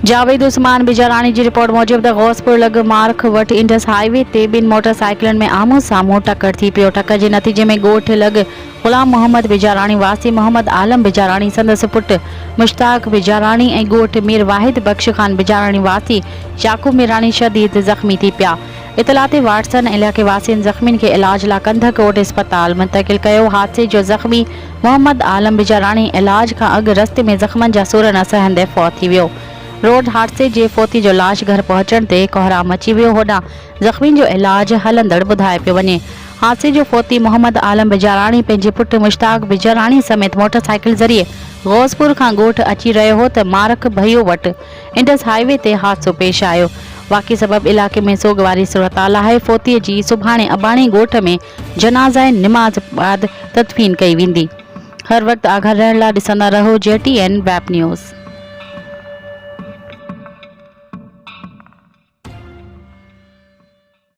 जावेद उस्मान बिजारानी की रिपोर्ट मूजिब गौसपुर लग मार्ख वट इंडस हाईवे ते बिन मोटरसाइकिलन में आमो सामो टक्कर थी पियो। टक्कर के नतीजे में गोठ लग गुलाम मोहम्मद बिजारानी वासी मोहम्मद आलम बिजारानी संदस पुट मुश्ताक बिजारानी ए गोठ मीर वाहिद बख्श खान बिजारानी वासी याकूब मीरानी शदीद जख्मी थी पिया। इतलाते वाटसन इलाके वासिन जख्मीन के इलाज ला कंध कोट अस्पताल मुंतकिल कयो। हादसे जो जख्मी मोहम्मद आलम बिजारानी इलाज का अग रस्ते में जख्मन जा सूर न सहंदे फौत थी वियो। रोड हादसे जे फोती जो लाश घर पहुंचण ते कोहरा मची वियो। होॾां ज़ख़्मी जो इलाज हलंदड़ ॿुधाए पियो वञे। हादसे जो फोती मोहम्मद आलम बिजारानी पंहिंजे पुट मुश्ताक बिजारानी समेत मोटरसाइकिल ज़रिए गौसपुर खां ॻोठ अची रहियो हो त मारक भइयो वटि इंडस हाईवे ते हादसो पेश आयो। वाक़ई सबब इलाके में सोग वारी सूरताल आहे। फोतीअ जी सुभाणे अबाणी ॻोठ में जनाज़ा निमाज़ बाद तदफीन कई वेंदी। हर वक़्तु आगाह रहण लाइ ॾिसंदा रहो JTN वेब न्यूज़।